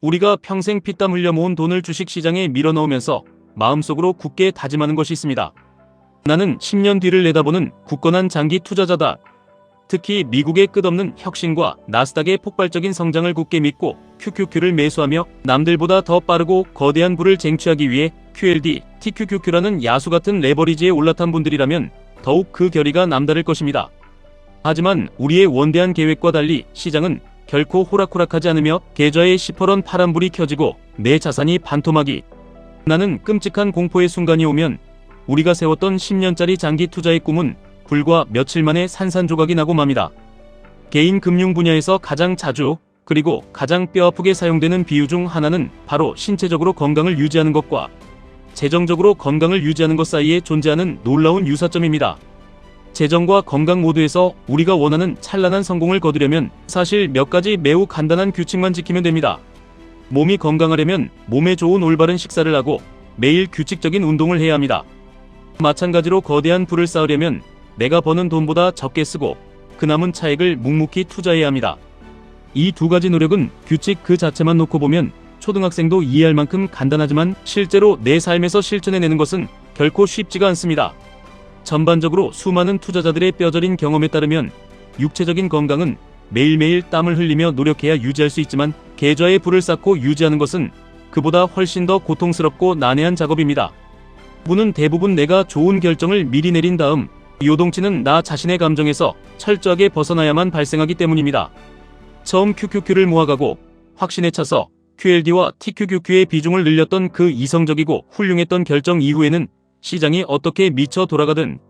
우리가 평생 피땀 흘려 모은 돈을 주식시장에 밀어넣으면서 마음속으로 굳게 다짐하는 것이 있습니다. 나는 10년 뒤를 내다보는 굳건한 장기 투자자다. 특히 미국의 끝없는 혁신과 나스닥의 폭발적인 성장을 굳게 믿고 QQQ를 매수하며 남들보다 더 빠르고 거대한 부를 쟁취하기 위해 QLD, TQQQ라는 야수 같은 레버리지에 올라탄 분들이라면 더욱 그 결의가 남다를 것입니다. 하지만 우리의 원대한 계획과 달리 시장은 결코 호락호락하지 않으며 계좌에 시퍼런 파란불이 켜지고 내 자산이 반토막이 나는 끔찍한 공포의 순간이 오면 우리가 세웠던 10년짜리 장기 투자의 꿈은 불과 며칠 만에 산산조각이 나고 맙니다. 개인 금융 분야에서 가장 자주 그리고 가장 뼈아프게 사용되는 비유 중 하나는 바로 신체적으로 건강을 유지하는 것과 재정적으로 건강을 유지하는 것 사이에 존재하는 놀라운 유사점입니다. 재정과 건강 모두에서 우리가 원하는 찬란한 성공을 거두려면 사실 몇 가지 매우 간단한 규칙만 지키면 됩니다. 몸이 건강하려면 몸에 좋은 올바른 식사를 하고 매일 규칙적인 운동을 해야 합니다. 마찬가지로 거대한 부를 쌓으려면 내가 버는 돈보다 적게 쓰고 그 남은 차액을 묵묵히 투자해야 합니다. 이 두 가지 노력은 규칙 그 자체만 놓고 보면 초등학생도 이해할 만큼 간단하지만 실제로 내 삶에서 실천해내는 것은 결코 쉽지가 않습니다. 전반적으로 수많은 투자자들의 뼈저린 경험에 따르면 육체적인 건강은 매일매일 땀을 흘리며 노력해야 유지할 수 있지만 계좌에 불을 쌓고 유지하는 것은 그보다 훨씬 더 고통스럽고 난해한 작업입니다. 부는 대부분 내가 좋은 결정을 미리 내린 다음 요동치는 나 자신의 감정에서 철저하게 벗어나야만 발생하기 때문입니다. 처음 QQQ를 모아가고 확신에 차서 QLD와 TQQQ의 비중을 늘렸던 그 이성적이고 훌륭했던 결정 이후에는 시장이 어떻게 미쳐 돌아가든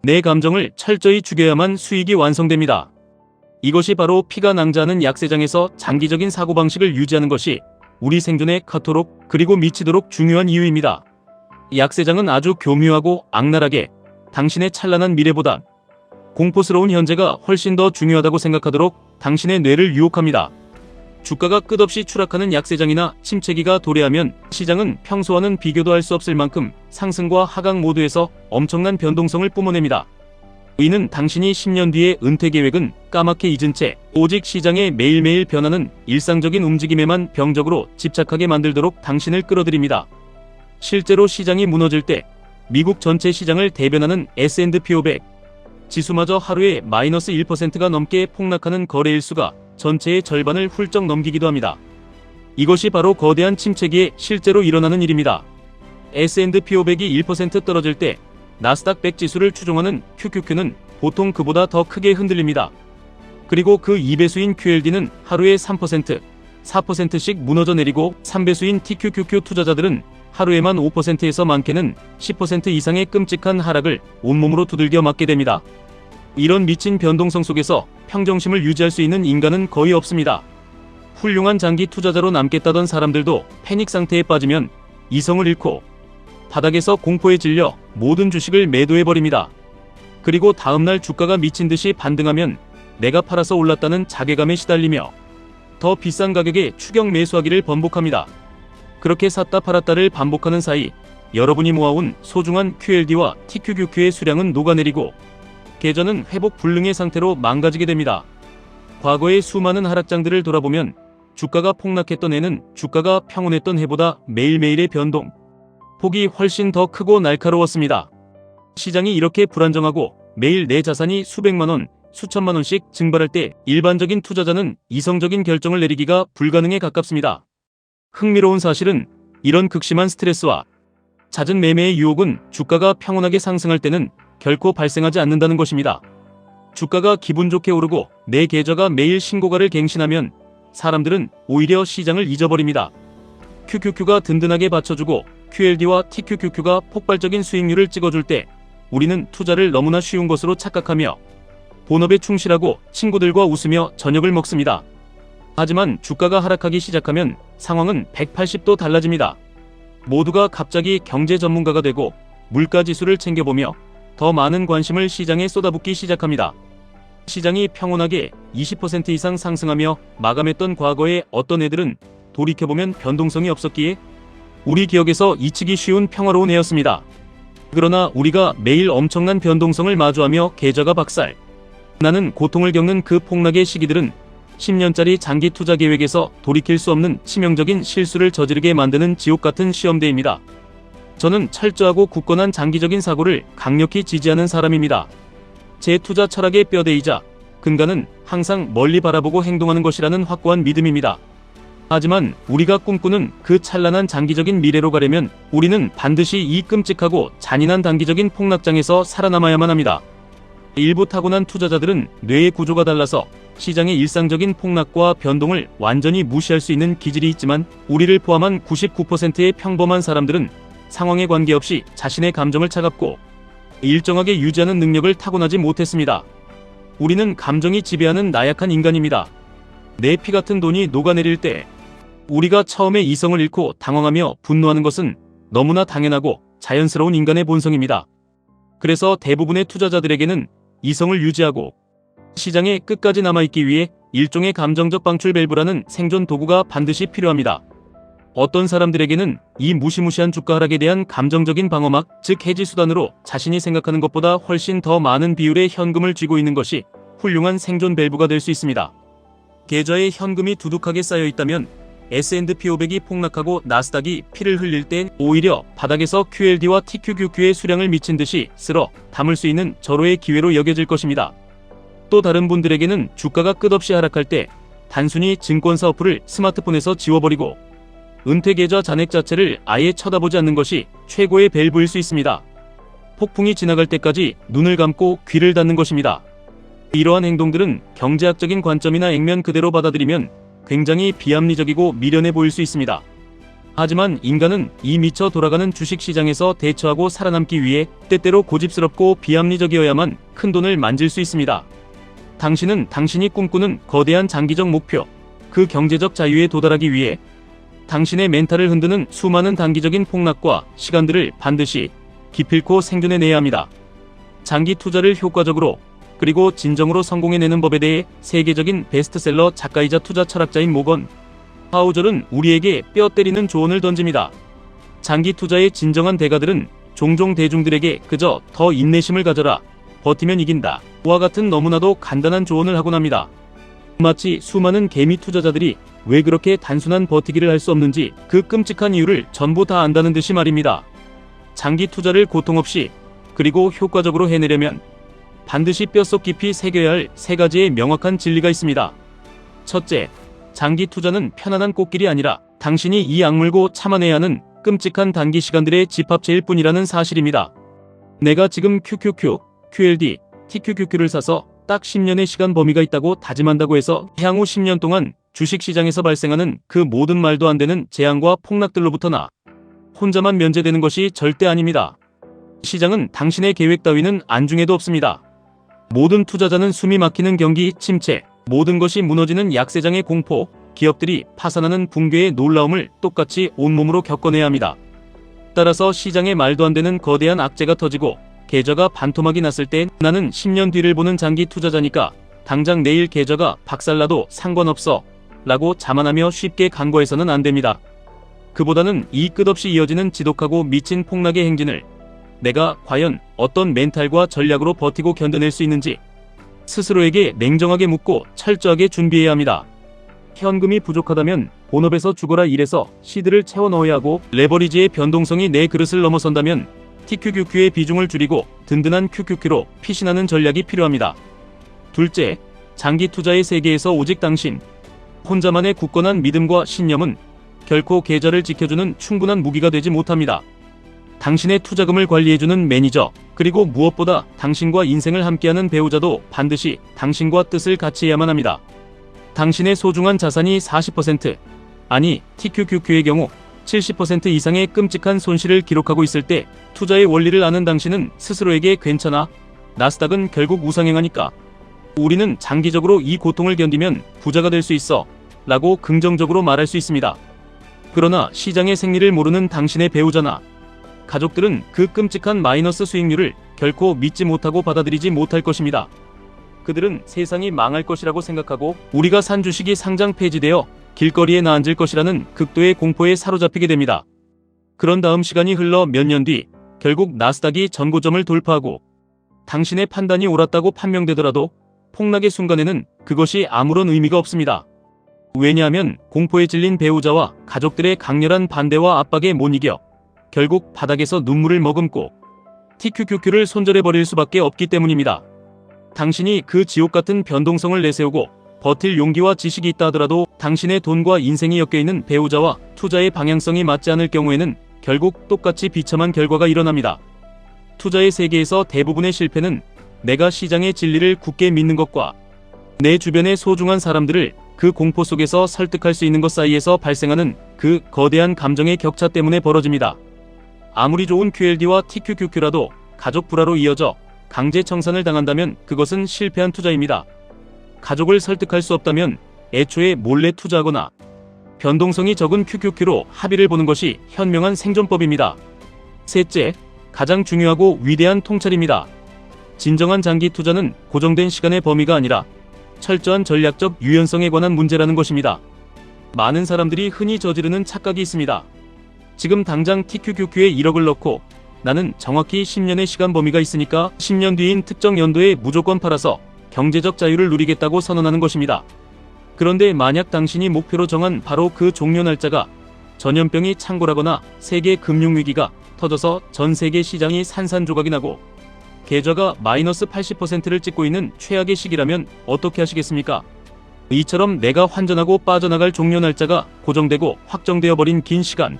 내 감정을 철저히 죽여야만 수익이 완성됩니다. 이것이 바로 피가 낭자하는 약세장에서 장기적인 사고방식을 유지하는 것이 우리 생존에 커토록 그리고 미치도록 중요한 이유입니다. 약세장은 아주 교묘하고 악랄하게 당신의 찬란한 미래보다 공포스러운 현재가 훨씬 더 중요하다고 생각하도록 당신의 뇌를 유혹합니다. 주가가 끝없이 추락하는 약세장이나 침체기가 도래하면 시장은 평소와는 비교도 할 수 없을 만큼 상승과 하강 모두에서 엄청난 변동성을 뿜어냅니다. 이는 당신이 10년 뒤의 은퇴 계획은 까맣게 잊은 채 오직 시장의 매일매일 변하는 일상적인 움직임에만 병적으로 집착하게 만들도록 당신을 끌어들입니다. 실제로 시장이 무너질 때 미국 전체 시장을 대변하는 S&P 500 지수마저 하루에 마이너스 1%가 넘게 폭락하는 거래일수가 전체의 절반을 훌쩍 넘기기도 합니다. 이것이 바로 거대한 침체기에 실제로 일어나는 일입니다. S&P 500이 1% 떨어질 때 나스닥 100 지수를 추종하는 QQQ는 보통 그보다 더 크게 흔들립니다. 그리고 그 2배수인 QLD는 하루에 3%, 4%씩 무너져 내리고 3배수인 TQQQ 투자자들은 하루에만 5%에서 많게는 10% 이상의 끔찍한 하락을 온몸으로 두들겨 맞게 됩니다. 이런 미친 변동성 속에서 평정심을 유지할 수 있는 인간은 거의 없습니다. 훌륭한 장기 투자자로 남겠다던 사람들도 패닉 상태에 빠지면 이성을 잃고 바닥에서 공포에 질려 모든 주식을 매도해버립니다. 그리고 다음날 주가가 미친 듯이 반등하면 내가 팔아서 올랐다는 자괴감에 시달리며 더 비싼 가격에 추격 매수하기를 번복합니다. 그렇게 샀다 팔았다를 반복하는 사이 여러분이 모아온 소중한 QLD와 TQQQ의 수량은 녹아내리고 계좌는 회복 불능의 상태로 망가지게 됩니다. 과거의 수많은 하락장들을 돌아보면 주가가 폭락했던 해는 주가가 평온했던 해보다 매일매일의 변동 폭이 훨씬 더 크고 날카로웠습니다. 시장이 이렇게 불안정하고 매일 내 자산이 수백만원, 수천만원씩 증발할 때 일반적인 투자자는 이성적인 결정을 내리기가 불가능에 가깝습니다. 흥미로운 사실은 이런 극심한 스트레스와 잦은 매매의 유혹은 주가가 평온하게 상승할 때는 결코 발생하지 않는다는 것입니다. 주가가 기분 좋게 오르고 내 계좌가 매일 신고가를 갱신하면 사람들은 오히려 시장을 잊어버립니다. QQQ가 든든하게 받쳐주고 QLD와 TQQQ가 폭발적인 수익률을 찍어줄 때 우리는 투자를 너무나 쉬운 것으로 착각하며 본업에 충실하고 친구들과 웃으며 저녁을 먹습니다. 하지만 주가가 하락하기 시작하면 상황은 180도 달라집니다. 모두가 갑자기 경제 전문가가 되고 물가지수를 챙겨보며 더 많은 관심을 시장에 쏟아붓기 시작합니다. 시장이 평온하게 20% 이상 상승하며 마감했던 과거의 어떤 애들은 돌이켜보면 변동성이 없었기에 우리 기억에서 잊히기 쉬운 평화로운 해였습니다. 그러나 우리가 매일 엄청난 변동성을 마주하며 계좌가 박살 나는 고통을 겪는 그 폭락의 시기들은 10년짜리 장기 투자 계획에서 돌이킬 수 없는 치명적인 실수를 저지르게 만드는 지옥 같은 시험대입니다. 저는 철저하고 굳건한 장기적인 사고를 강력히 지지하는 사람입니다. 제 투자 철학의 뼈대이자 근간은 항상 멀리 바라보고 행동하는 것이라는 확고한 믿음입니다. 하지만 우리가 꿈꾸는 그 찬란한 장기적인 미래로 가려면 우리는 반드시 이 끔찍하고 잔인한 단기적인 폭락장에서 살아남아야만 합니다. 일부 타고난 투자자들은 뇌의 구조가 달라서 시장의 일상적인 폭락과 변동을 완전히 무시할 수 있는 기질이 있지만 우리를 포함한 99%의 평범한 사람들은 상황에 관계없이 자신의 감정을 차갑고 일정하게 유지하는 능력을 타고나지 못했습니다. 우리는 감정이 지배하는 나약한 인간입니다. 내 피 같은 돈이 녹아내릴 때 우리가 처음에 이성을 잃고 당황하며 분노하는 것은 너무나 당연하고 자연스러운 인간의 본성입니다. 그래서 대부분의 투자자들에게는 이성을 유지하고 시장에 끝까지 남아있기 위해 일종의 감정적 방출 밸브라는 생존 도구가 반드시 필요합니다. 어떤 사람들에게는 이 무시무시한 주가 하락에 대한 감정적인 방어막, 즉 해지 수단으로 자신이 생각하는 것보다 훨씬 더 많은 비율의 현금을 쥐고 있는 것이 훌륭한 생존 밸브가 될 수 있습니다. 계좌에 현금이 두둑하게 쌓여 있다면 S&P 500이 폭락하고 나스닥이 피를 흘릴 때 오히려 바닥에서 QLD와 TQQQ의 수량을 미친 듯이 쓸어 담을 수 있는 절호의 기회로 여겨질 것입니다. 또 다른 분들에게는 주가가 끝없이 하락할 때 단순히 증권사 어플을 스마트폰에서 지워버리고 은퇴계좌 잔액 자체를 아예 쳐다보지 않는 것이 최고의 밸브일 수 있습니다. 폭풍이 지나갈 때까지 눈을 감고 귀를 닫는 것입니다. 이러한 행동들은 경제학적인 관점이나 액면 그대로 받아들이면 굉장히 비합리적이고 미련해 보일 수 있습니다. 하지만 인간은 이 미쳐 돌아가는 주식시장에서 대처하고 살아남기 위해 때때로 고집스럽고 비합리적이어야만 큰 돈을 만질 수 있습니다. 당신은 당신이 꿈꾸는 거대한 장기적 목표, 그 경제적 자유에 도달하기 위해 당신의 멘탈을 흔드는 수많은 단기적인 폭락과 시간들을 반드시 기필코 생존해내야 합니다. 장기 투자를 효과적으로 그리고 진정으로 성공해내는 법에 대해 세계적인 베스트셀러 작가이자 투자 철학자인 모건 하우절은 우리에게 뼈 때리는 조언을 던집니다. 장기 투자의 진정한 대가들은 종종 대중들에게 그저 더 인내심을 가져라, 버티면 이긴다 와 같은 너무나도 간단한 조언을 하곤 합니다. 마치 수많은 개미 투자자들이 왜 그렇게 단순한 버티기를 할 수 없는지 그 끔찍한 이유를 전부 다 안다는 듯이 말입니다. 장기 투자를 고통 없이 그리고 효과적으로 해내려면 반드시 뼛속 깊이 새겨야 할 세 가지의 명확한 진리가 있습니다. 첫째, 장기 투자는 편안한 꽃길이 아니라 당신이 이 악물고 참아내야 하는 끔찍한 단기 시간들의 집합체일 뿐이라는 사실입니다. 내가 지금 QQQ, QLD, TQQQ를 사서 딱 10년의 시간 범위가 있다고 다짐한다고 해서 향후 10년 동안 주식시장에서 발생하는 그 모든 말도 안 되는 재앙과 폭락들로부터 나 혼자만 면제되는 것이 절대 아닙니다. 시장은 당신의 계획 따위는 안중에도 없습니다. 모든 투자자는 숨이 막히는 경기 침체, 모든 것이 무너지는 약세장의 공포, 기업들이 파산하는 붕괴의 놀라움을 똑같이 온몸으로 겪어내야 합니다. 따라서 시장에 말도 안 되는 거대한 악재가 터지고 계좌가 반토막이 났을 때 나는 10년 뒤를 보는 장기 투자자니까 당장 내일 계좌가 박살나도 상관없어 라고 자만하며 쉽게 간과해서는 안 됩니다. 그보다는 이 끝없이 이어지는 지독하고 미친 폭락의 행진을 내가 과연 어떤 멘탈과 전략으로 버티고 견뎌낼 수 있는지 스스로에게 냉정하게 묻고 철저하게 준비해야 합니다. 현금이 부족하다면 본업에서 죽어라 일해서 시드를 채워 넣어야 하고, 레버리지의 변동성이 내 그릇을 넘어선다면 TQQQ의 비중을 줄이고 든든한 QQQ로 피신하는 전략이 필요합니다. 둘째, 장기 투자의 세계에서 오직 당신 혼자만의 굳건한 믿음과 신념은 결코 계좌를 지켜주는 충분한 무기가 되지 못합니다. 당신의 투자금을 관리해주는 매니저, 그리고 무엇보다 당신과 인생을 함께하는 배우자도 반드시 당신과 뜻을 같이 해야만 합니다. 당신의 소중한 자산이 40%, 아니 TQQQ의 경우 70% 이상의 끔찍한 손실을 기록하고 있을 때 투자의 원리를 아는 당신은 스스로에게 괜찮아, 나스닥은 결국 우상행하니까 우리는 장기적으로 이 고통을 견디면 부자가 될 수 있어 라고 긍정적으로 말할 수 있습니다. 그러나 시장의 생리를 모르는 당신의 배우자나 가족들은 그 끔찍한 마이너스 수익률을 결코 믿지 못하고 받아들이지 못할 것입니다. 그들은 세상이 망할 것이라고 생각하고 우리가 산 주식이 상장 폐지되어 길거리에 나앉을 것이라는 극도의 공포에 사로잡히게 됩니다. 그런 다음 시간이 흘러 몇 년 뒤 결국 나스닥이 전고점을 돌파하고 당신의 판단이 옳았다고 판명되더라도 폭락의 순간에는 그것이 아무런 의미가 없습니다. 왜냐하면 공포에 질린 배우자와 가족들의 강렬한 반대와 압박에 못 이겨 결국 바닥에서 눈물을 머금고 TQQQ를 손절해버릴 수밖에 없기 때문입니다. 당신이 그 지옥같은 변동성을 내세우고 버틸 용기와 지식이 있다 하더라도 당신의 돈과 인생이 엮여있는 배우자와 투자의 방향성이 맞지 않을 경우에는 결국 똑같이 비참한 결과가 일어납니다. 투자의 세계에서 대부분의 실패는 내가 시장의 진리를 굳게 믿는 것과 내 주변의 소중한 사람들을 그 공포 속에서 설득할 수 있는 것 사이에서 발생하는 그 거대한 감정의 격차 때문에 벌어집니다. 아무리 좋은 QLD와 TQQQ라도 가족 불화로 이어져 강제 청산을 당한다면 그것은 실패한 투자입니다. 가족을 설득할 수 없다면 애초에 몰래 투자하거나 변동성이 적은 QQQ로 합의를 보는 것이 현명한 생존법입니다. 셋째, 가장 중요하고 위대한 통찰입니다. 진정한 장기 투자는 고정된 시간의 범위가 아니라 철저한 전략적 유연성에 관한 문제라는 것입니다. 많은 사람들이 흔히 저지르는 착각이 있습니다. 지금 당장 TQQQ에 1억을 넣고 나는 정확히 10년의 시간 범위가 있으니까 10년 뒤인 특정 연도에 무조건 팔아서 경제적 자유를 누리겠다고 선언하는 것입니다. 그런데 만약 당신이 목표로 정한 바로 그 종료 날짜가 전염병이 창궐하거나 세계 금융위기가 터져서 전 세계 시장이 산산조각이 나고 계좌가 마이너스 80%를 찍고 있는 최악의 시기라면 어떻게 하시겠습니까? 이처럼 내가 환전하고 빠져나갈 종료 날짜가 고정되고 확정되어 버린 긴 시간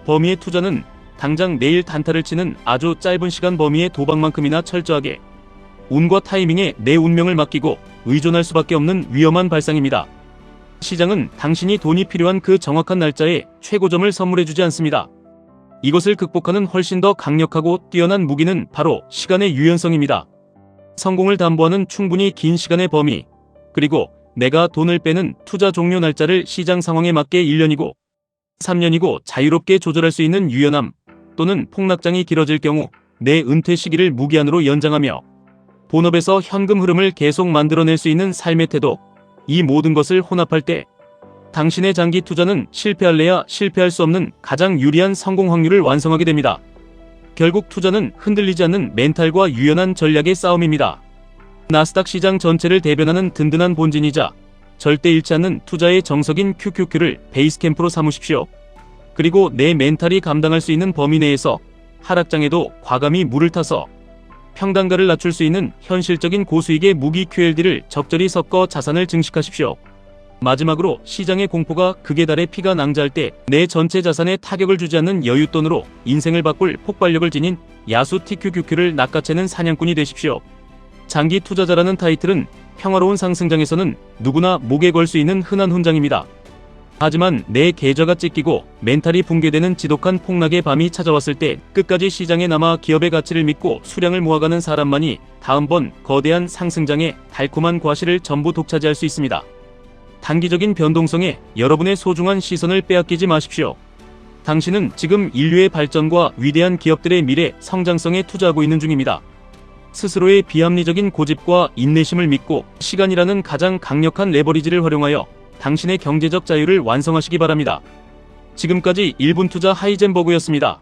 범위의 투자는 당장 내일 단타를 치는 아주 짧은 시간 범위의 도박만큼이나 철저하게 운과 타이밍에 내 운명을 맡기고 의존할 수밖에 없는 위험한 발상입니다. 시장은 당신이 돈이 필요한 그 정확한 날짜에 최고점을 선물해주지 않습니다. 이것을 극복하는 훨씬 더 강력하고 뛰어난 무기는 바로 시간의 유연성입니다. 성공을 담보하는 충분히 긴 시간의 범위, 그리고 내가 돈을 빼는 투자 종료 날짜를 시장 상황에 맞게 1년이고 3년이고 자유롭게 조절할 수 있는 유연함, 또는 폭락장이 길어질 경우 내 은퇴 시기를 무기한으로 연장하며 본업에서 현금 흐름을 계속 만들어낼 수 있는 삶의 태도, 이 모든 것을 혼합할 때 당신의 장기 투자는 실패할래야 실패할 수 없는 가장 유리한 성공 확률을 완성하게 됩니다. 결국 투자는 흔들리지 않는 멘탈과 유연한 전략의 싸움입니다. 나스닥 시장 전체를 대변하는 든든한 본진이자 절대 잃지 않는 투자의 정석인 QQQ를 베이스캠프로 삼으십시오. 그리고 내 멘탈이 감당할 수 있는 범위 내에서 하락장에도 과감히 물을 타서 평단가를 낮출 수 있는 현실적인 고수익의 무기 QLD를 적절히 섞어 자산을 증식하십시오. 마지막으로 시장의 공포가 극에 달해 피가 낭자할 때 내 전체 자산에 타격을 주지 않는 여윳돈으로 인생을 바꿀 폭발력을 지닌 야수 TQQQ를 낚아채는 사냥꾼이 되십시오. 장기 투자자라는 타이틀은 평화로운 상승장에서는 누구나 목에 걸 수 있는 흔한 훈장입니다. 하지만 내 계좌가 찢기고 멘탈이 붕괴되는 지독한 폭락의 밤이 찾아왔을 때 끝까지 시장에 남아 기업의 가치를 믿고 수량을 모아가는 사람만이 다음번 거대한 상승장의 달콤한 과실을 전부 독차지할 수 있습니다. 단기적인 변동성에 여러분의 소중한 시선을 빼앗기지 마십시오. 당신은 지금 인류의 발전과 위대한 기업들의 미래 성장성에 투자하고 있는 중입니다. 스스로의 비합리적인 고집과 인내심을 믿고 시간이라는 가장 강력한 레버리지를 활용하여 당신의 경제적 자유를 완성하시기 바랍니다. 지금까지 1분 투자 하이젠버그였습니다.